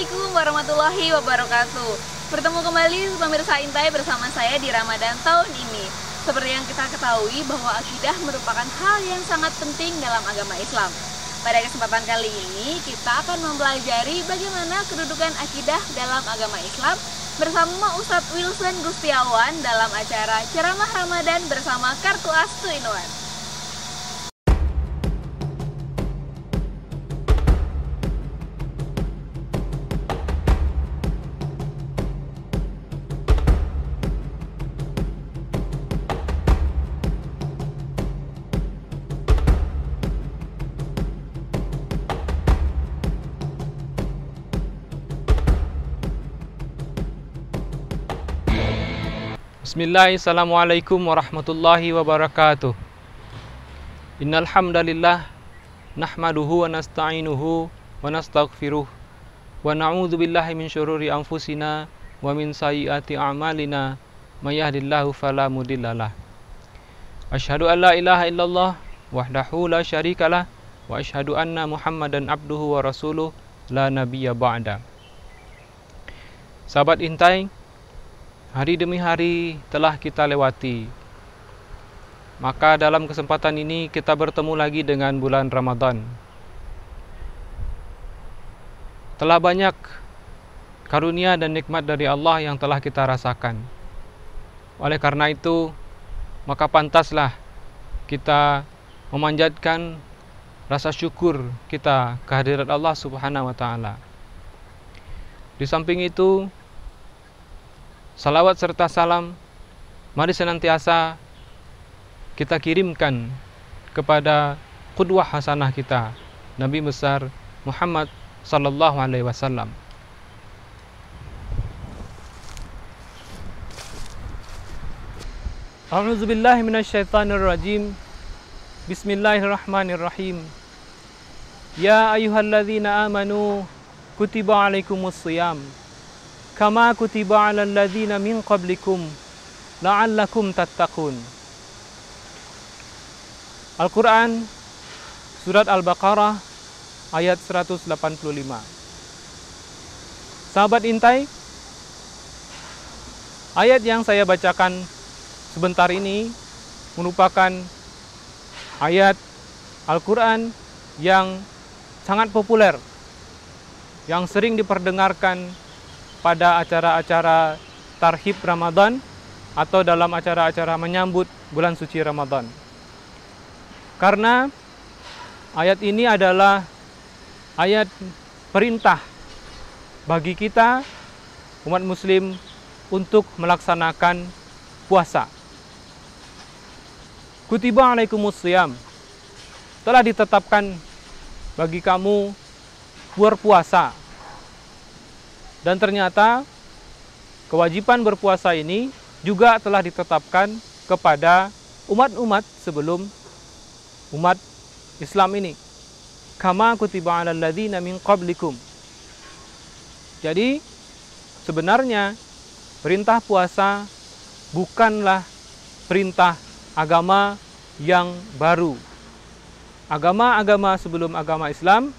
Assalamualaikum warahmatullahi wabarakatuh. Bertemu kembali pemirsa Intai bersama saya di Ramadan tahun ini. Seperti yang kita ketahui bahwa akidah merupakan hal yang sangat penting dalam agama Islam. Pada kesempatan kali ini kita akan mempelajari bagaimana kedudukan akidah dalam agama Islam bersama Ustadz Wilson Gustiawan dalam acara Ceramah Ramadan bersama Kartu As 2-in-1. Bismillahirrahmanirrahim. Assalamualaikum warahmatullahi wabarakatuh. Innal hamdalillah nahmaduhu wa nasta'inuhu wa nastaghfiruh wa na'udzu billahi min syururi anfusina wa min sayyiati a'malina may yahdihillahu fala mudhillalah. Asyhadu an la ilaha illallah wahdahu la syarikalah wa asyhadu anna Muhammadan abduhu wa rasuluh la nabiyya ba'da. Sahabat Intai, hari demi hari telah kita lewati. Maka dalam kesempatan ini kita bertemu lagi dengan bulan Ramadan. Telah banyak karunia dan nikmat dari Allah yang telah kita rasakan. Oleh karena itu, maka pantaslah kita memanjatkan rasa syukur kita kehadirat Allah Subhanahu wa taala. Di samping itu, salawat serta salam mari senantiasa kita kirimkan kepada qudwah hasanah kita, Nabi besar Muhammad sallallahu alaihi wasallam. A'udzu billahi minasyaitonir rajim. Bismillahirrahmanirrahim. Ya ayyuhalladzina amanu kutiba alaikumus shiyam kama kutiba 'alal ladzina min qablikum la'allakum tattaqun. Al-Quran Surat Al-Baqarah ayat 185. Sahabat Intai, ayat yang saya bacakan sebentar ini merupakan ayat Al-Quran yang sangat populer, yang sering diperdengarkan pada acara-acara tarhib Ramadan atau dalam acara-acara menyambut bulan suci Ramadan. Karena ayat ini adalah ayat perintah bagi kita umat muslim untuk melaksanakan puasa. Kutiba alaikumus shiyam, telah ditetapkan bagi kamu berpuasa. Dan ternyata kewajiban berpuasa ini juga telah ditetapkan kepada umat-umat sebelum umat Islam ini. Kama kutiba 'alal ladzina min qablikum. Jadi sebenarnya perintah puasa bukanlah perintah agama yang baru. Agama-agama sebelum agama Islam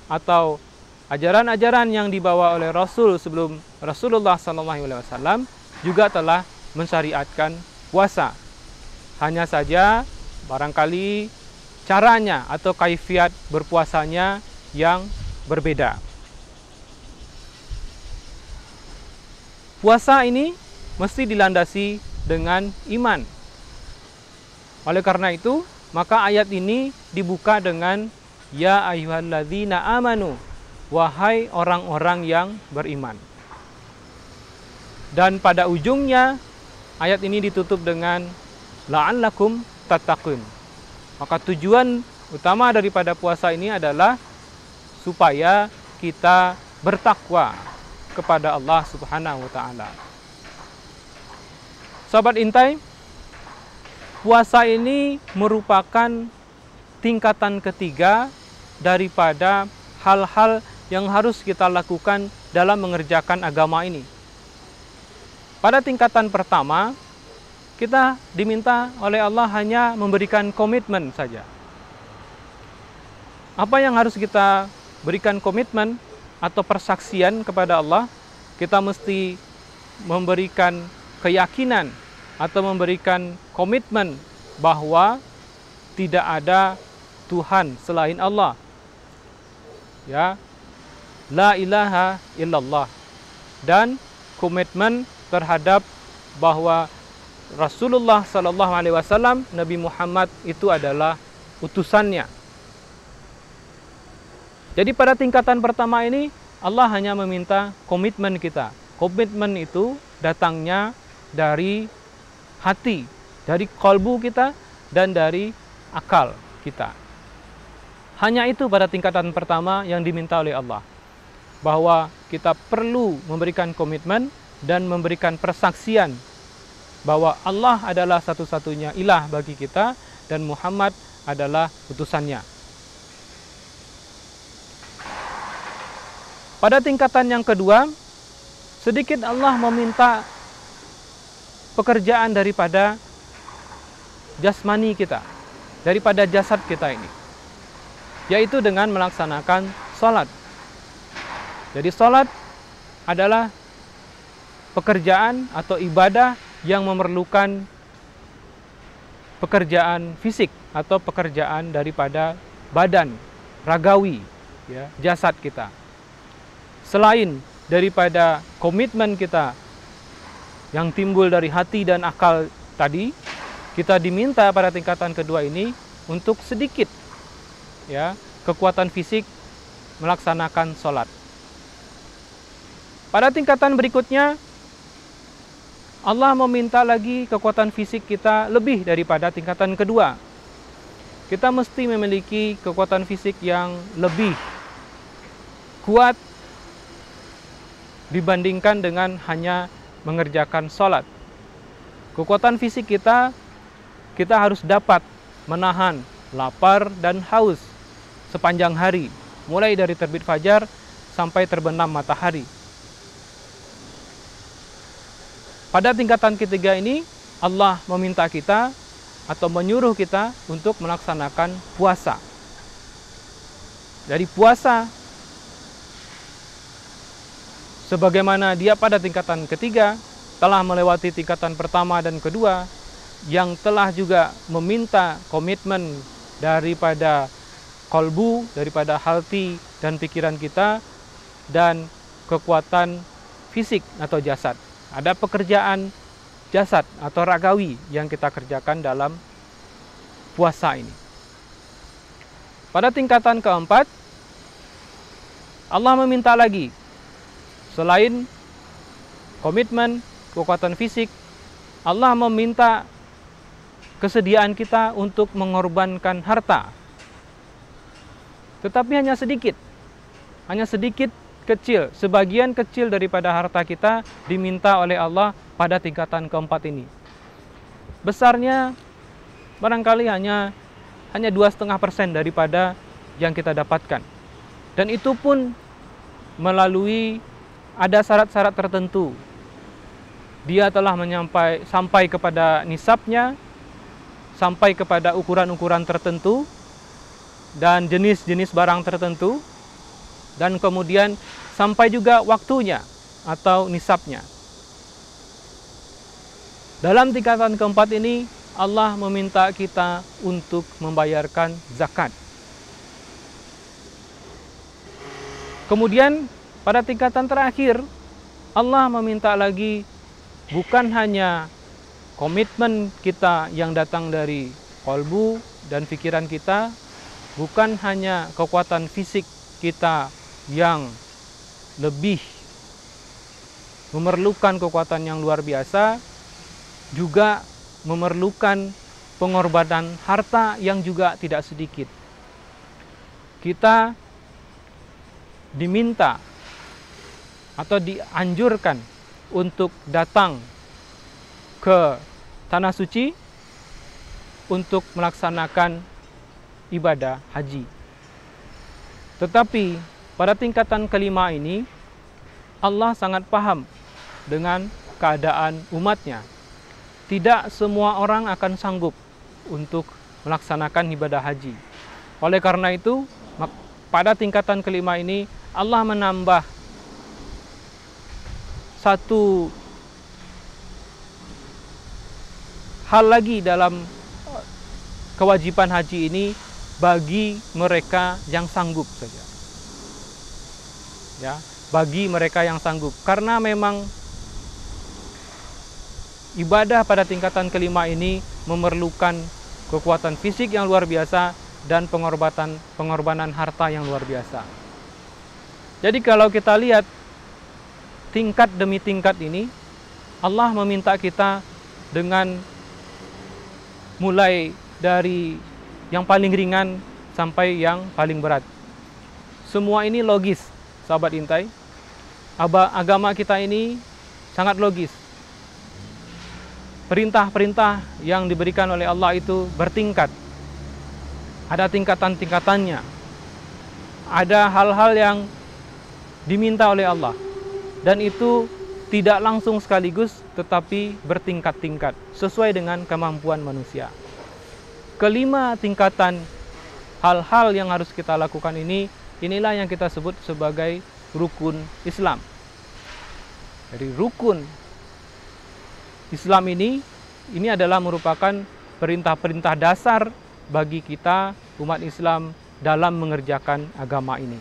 atau ajaran-ajaran yang dibawa oleh Rasul sebelum Rasulullah SAW juga telah mensyariatkan puasa. Hanya saja barangkali caranya atau kaifiat berpuasanya yang berbeda. Puasa ini mesti dilandasi dengan iman. Oleh karena itu, maka ayat ini dibuka dengan ya ayyuhalladzina amanu, wahai orang-orang yang beriman. Dan pada ujungnya ayat ini ditutup dengan la'allakum tattaqun. Maka tujuan utama daripada puasa ini adalah supaya kita bertakwa kepada Allah Subhanahu wa taala. Sahabat Intai, puasa ini merupakan tingkatan ketiga daripada hal-hal yang harus kita lakukan dalam mengerjakan agama ini. Pada tingkatan pertama, kita diminta oleh Allah hanya memberikan komitmen saja. Apa yang harus kita berikan komitmen? atau persaksian kepada Allah, kita mesti memberikan keyakinan atau memberikan komitmen bahwa tidak ada Tuhan selain Allah. Ya, la ilaha illallah. Dan komitmen terhadap bahwa Rasulullah Sallallahu Alaihi Wasallam, Nabi Muhammad itu adalah utusannya. Jadi pada tingkatan pertama ini Allah hanya meminta komitmen kita. Komitmen itu datangnya dari hati, dari kalbu kita dan dari akal kita. Hanya itu pada tingkatan pertama yang diminta oleh Allah. Bahwa kita perlu memberikan komitmen dan memberikan persaksian bahwa Allah adalah satu-satunya ilah bagi kita dan Muhammad adalah utusannya. Pada tingkatan yang kedua, sedikit Allah meminta pekerjaan daripada jasmani kita, daripada jasad kita ini, yaitu dengan melaksanakan sholat. Jadi sholat adalah pekerjaan atau ibadah yang memerlukan pekerjaan fisik atau pekerjaan daripada badan, ragawi, ya, jasad kita. Selain daripada komitmen kita yang timbul dari hati dan akal tadi, kita diminta pada tingkatan kedua ini untuk sedikit, ya, kekuatan fisik melaksanakan sholat. Pada tingkatan berikutnya, Allah meminta lagi kekuatan fisik kita lebih daripada tingkatan kedua. Kita mesti memiliki kekuatan fisik yang lebih kuat dibandingkan dengan hanya mengerjakan sholat. Kekuatan fisik kita harus dapat menahan lapar dan haus sepanjang hari, mulai dari terbit fajar sampai terbenam matahari. Pada tingkatan ketiga ini, Allah meminta kita atau menyuruh kita untuk melaksanakan puasa. Dari puasa, sebagaimana dia pada tingkatan ketiga telah melewati tingkatan pertama dan kedua, yang telah juga meminta komitmen daripada kalbu, daripada hati dan pikiran kita, dan kekuatan fisik atau jasad. Ada pekerjaan jasad atau ragawi yang kita kerjakan dalam puasa ini. Pada tingkatan keempat, Allah meminta lagi, selain komitmen, kekuatan fisik, Allah meminta kesediaan kita untuk mengorbankan harta. Tetapi hanya sedikit kecil, sebagian kecil daripada harta kita diminta oleh Allah pada tingkatan keempat ini. Besarnya barangkali hanya 2,5% daripada yang kita dapatkan. Dan itu pun melalui ada syarat-syarat tertentu. Dia telah sampai kepada nisabnya, sampai kepada ukuran-ukuran tertentu, dan jenis-jenis barang tertentu, dan kemudian sampai juga waktunya atau nisabnya. Dalam tingkatan keempat ini, Allah meminta kita untuk membayarkan zakat. Kemudian pada tingkatan terakhir, Allah meminta lagi bukan hanya komitmen kita yang datang dari kalbu dan pikiran kita, bukan hanya kekuatan fisik kita yang lebih memerlukan kekuatan yang luar biasa, juga memerlukan pengorbanan harta yang juga tidak sedikit. Kita diminta atau dianjurkan untuk datang ke tanah suci untuk melaksanakan ibadah haji. Tetapi pada tingkatan kelima ini, Allah sangat paham dengan keadaan umatnya. Tidak semua orang akan sanggup untuk melaksanakan ibadah haji. Oleh karena itu, pada tingkatan kelima ini, Allah menambah satu hal lagi dalam kewajiban haji ini bagi mereka yang sanggup saja. Ya, bagi mereka yang sanggup. Karena memang ibadah pada tingkatan kelima ini memerlukan kekuatan fisik yang luar biasa dan pengorbanan harta yang luar biasa. Jadi kalau kita lihat tingkat demi tingkat ini, Allah meminta kita dengan mulai dari yang paling ringan sampai yang paling berat. Semua ini logis, sahabat Intai. Agama kita ini sangat logis. Perintah-perintah yang diberikan oleh Allah itu bertingkat. Ada tingkatan-tingkatannya. Ada hal-hal yang diminta oleh Allah. Dan itu tidak langsung sekaligus, tetapi bertingkat-tingkat, sesuai dengan kemampuan manusia. Kelima tingkatan hal-hal yang harus kita lakukan inilah yang kita sebut sebagai rukun Islam. Jadi rukun Islam ini adalah merupakan perintah-perintah dasar bagi kita umat Islam dalam mengerjakan agama ini.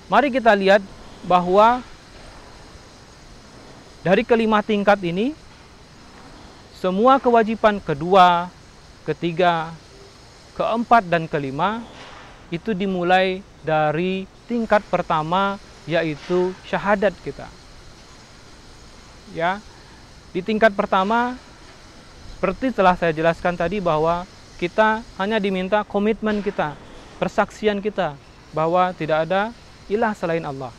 Mari kita lihat bahwa dari kelima tingkat ini, semua kewajiban kedua, ketiga, keempat, dan kelima itu dimulai dari tingkat pertama, yaitu syahadat kita. Ya, di tingkat pertama, seperti telah saya jelaskan tadi, bahwa kita hanya diminta komitmen kita, persaksian kita bahwa tidak ada ilah selain Allah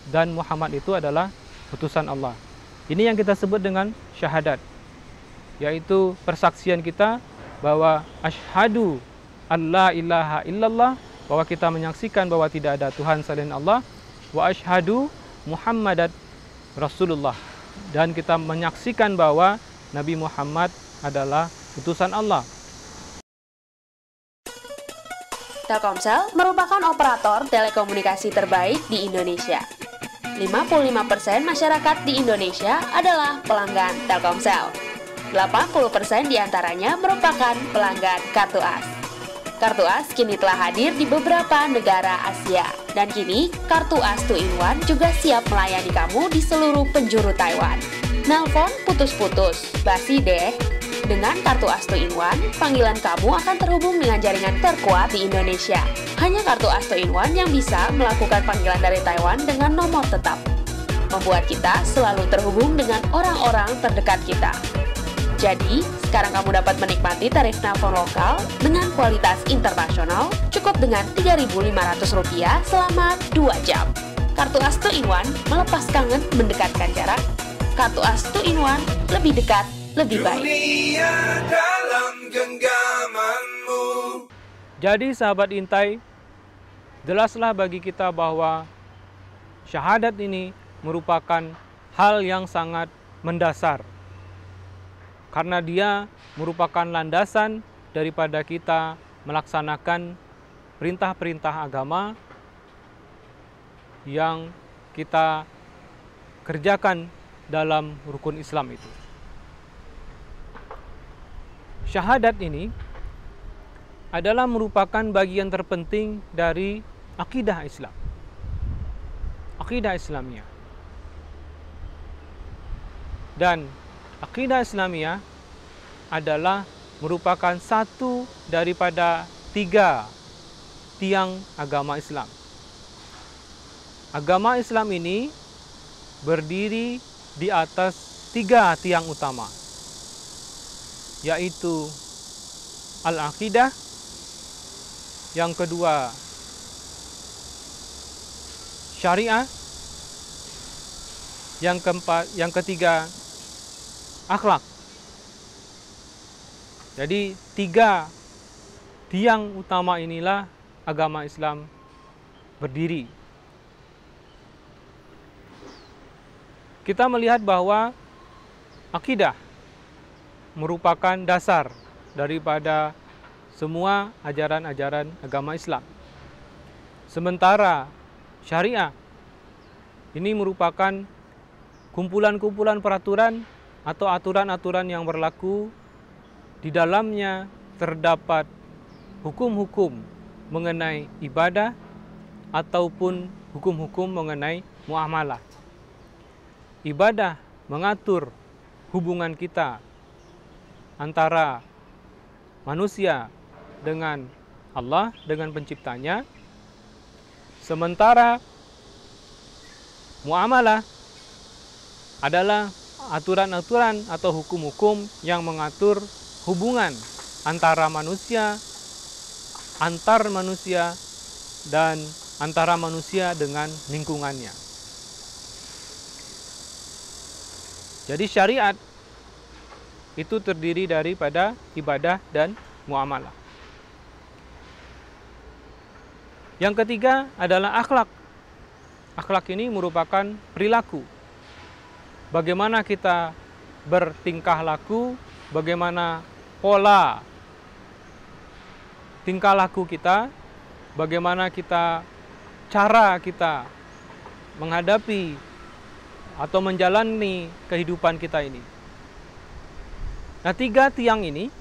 dan Muhammad itu adalah utusan Allah. Ini yang kita sebut dengan syahadat, yaitu persaksian kita bahwa asyhadu alla ilaha illallah, bahwa kita menyaksikan bahwa tidak ada Tuhan selain Allah, wa asyhadu Muhammadan Rasulullah, dan kita menyaksikan bahwa Nabi Muhammad adalah utusan Allah. Telkomsel merupakan operator telekomunikasi terbaik di Indonesia. 55% masyarakat di Indonesia adalah pelanggan Telkomsel. 80% diantaranya merupakan pelanggan Kartu As. Kartu As kini telah hadir di beberapa negara Asia. Dan kini, Kartu As 2-in-1 juga siap melayani kamu di seluruh penjuru Taiwan. Nelpon putus-putus, basi deh. Dengan Kartu As 2-in-1, panggilan kamu akan terhubung dengan jaringan terkuat di Indonesia. Hanya Kartu As 2-in-1 yang bisa melakukan panggilan dari Taiwan dengan nomor tetap. Membuat kita selalu terhubung dengan orang-orang terdekat kita. Jadi, sekarang kamu dapat menikmati tarif nelpon lokal dengan kualitas internasional cukup dengan Rp3.500 selama 2 jam. Kartu As 2-in-1 melepas kangen mendekatkan jarak. Kartu As 2-in-1 lebih dekat, lebih baik. Dunia dalam genggamanmu. Jadi sahabat Intai, jelaslah bagi kita bahwa syahadat ini merupakan hal yang sangat mendasar. Karena dia merupakan landasan daripada kita melaksanakan perintah-perintah agama yang kita kerjakan dalam rukun Islam itu. Syahadat ini adalah merupakan bagian terpenting dari akidah Islam. Akidah Islamiyah. Dan akidah Islamiyah adalah merupakan satu daripada 3 tiang agama Islam. Agama Islam ini berdiri di atas 3 tiang utama, yaitu al-aqidah, yang kedua syariah, yang ketiga akhlak. Jadi 3 tiang utama inilah agama Islam berdiri. Kita melihat bahwa akidah merupakan dasar daripada semua ajaran-ajaran agama Islam. Sementara syariah. Ini merupakan kumpulan-kumpulan peraturan atau aturan-aturan yang berlaku. Di dalamnya terdapat hukum-hukum mengenai ibadah ataupun hukum-hukum mengenai muamalah. Ibadah mengatur hubungan kita antara manusia dengan Allah, dengan penciptanya. Sementara muamalah adalah aturan-aturan atau hukum-hukum yang mengatur hubungan antara manusia, antar manusia, dan antara manusia dengan lingkungannya. Jadi syariat itu terdiri daripada ibadah dan muamalah. Yang ketiga adalah akhlak. Akhlak ini merupakan perilaku. Bagaimana kita bertingkah laku, bagaimana pola tingkah laku kita, bagaimana cara kita menghadapi atau menjalani kehidupan kita ini. Nah, 3 tiang ini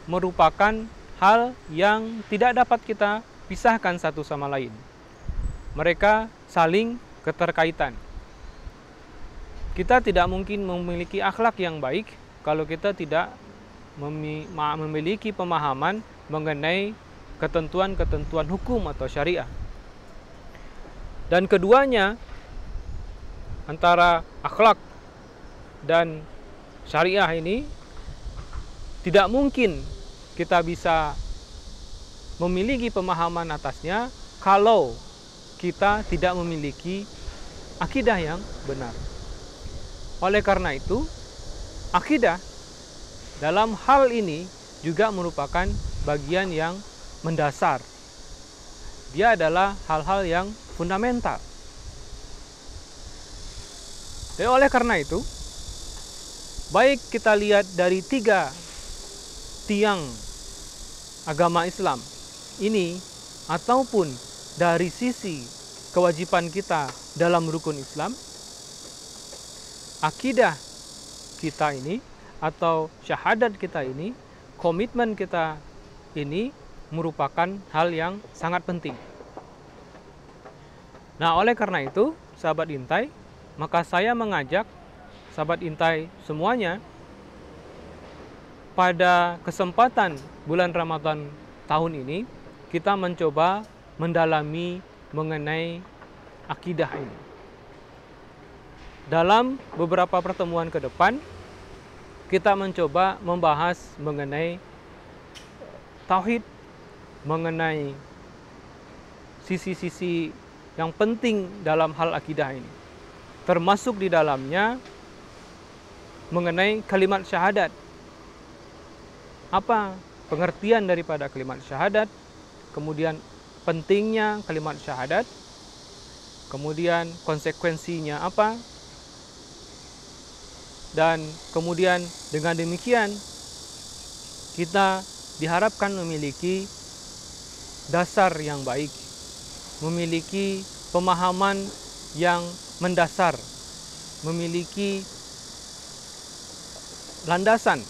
merupakan hal yang tidak dapat kita pisahkan satu sama lain. Mereka saling keterkaitan. Kita tidak mungkin memiliki akhlak yang baik kalau kita tidak memiliki pemahaman mengenai ketentuan-ketentuan hukum atau syariah. Dan keduanya, antara akhlak dan syariah ini, tidak mungkin kita bisa memiliki pemahaman atasnya kalau kita tidak memiliki akidah yang benar. Oleh karena itu, akidah dalam hal ini juga merupakan bagian yang mendasar. Dia adalah hal-hal yang fundamental. Jadi oleh karena itu, baik kita lihat dari 3 tiang agama Islam ini, ataupun dari sisi kewajiban kita dalam rukun Islam, akidah kita ini atau syahadat kita ini, komitmen kita ini merupakan hal yang sangat penting. Nah, oleh karena itu, sahabat Intai, maka saya mengajak sahabat Intai semuanya pada kesempatan bulan Ramadan tahun ini, kita mencoba mendalami mengenai akidah ini. Dalam beberapa pertemuan ke depan, kita mencoba membahas mengenai tauhid, mengenai sisi-sisi yang penting dalam hal akidah ini. Termasuk di dalamnya mengenai kalimat syahadat. Apa pengertian daripada kalimat syahadat, kemudian pentingnya kalimat syahadat, kemudian konsekuensinya apa, dan kemudian dengan demikian kita diharapkan memiliki dasar yang baik, memiliki pemahaman yang mendasar, memiliki landasan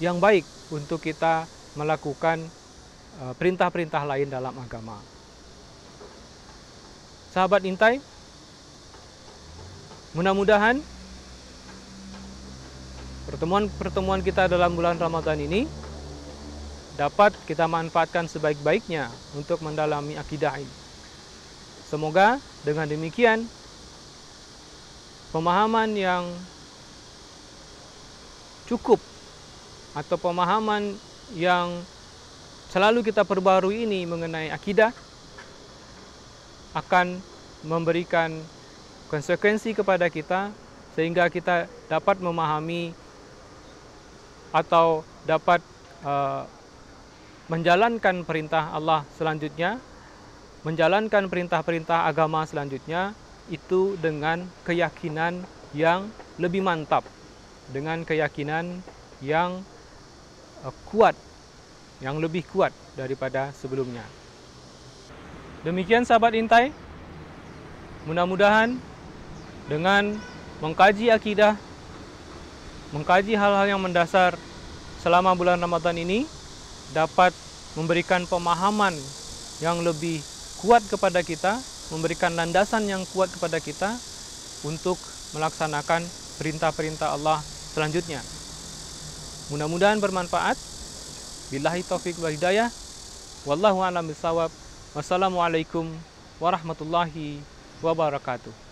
yang baik untuk kita melakukan perintah-perintah lain dalam agama. Sahabat Intai, mudah-mudahan pertemuan-pertemuan kita dalam bulan Ramadan ini dapat kita manfaatkan sebaik-baiknya untuk mendalami akidah ini. Semoga dengan demikian pemahaman yang cukup atau pemahaman yang selalu kita perbarui ini mengenai akidah akan memberikan konsekuensi kepada kita sehingga kita dapat memahami atau dapat menjalankan perintah Allah selanjutnya, menjalankan perintah-perintah agama selanjutnya itu dengan keyakinan yang lebih mantap, dengan keyakinan yang kuat, yang lebih kuat daripada sebelumnya. Demikian sahabat Intai, Mudah-mudahan dengan mengkaji akidah, mengkaji hal-hal yang mendasar selama bulan Ramadan ini dapat memberikan pemahaman yang lebih kuat kepada kita, memberikan landasan yang kuat kepada kita untuk melaksanakan perintah-perintah Allah selanjutnya. Mudah-mudahan bermanfaat. Billahi taufik wal hidayah. Wallahu a'lam bishawab. Wassalamualaikum warahmatullahi wabarakatuh.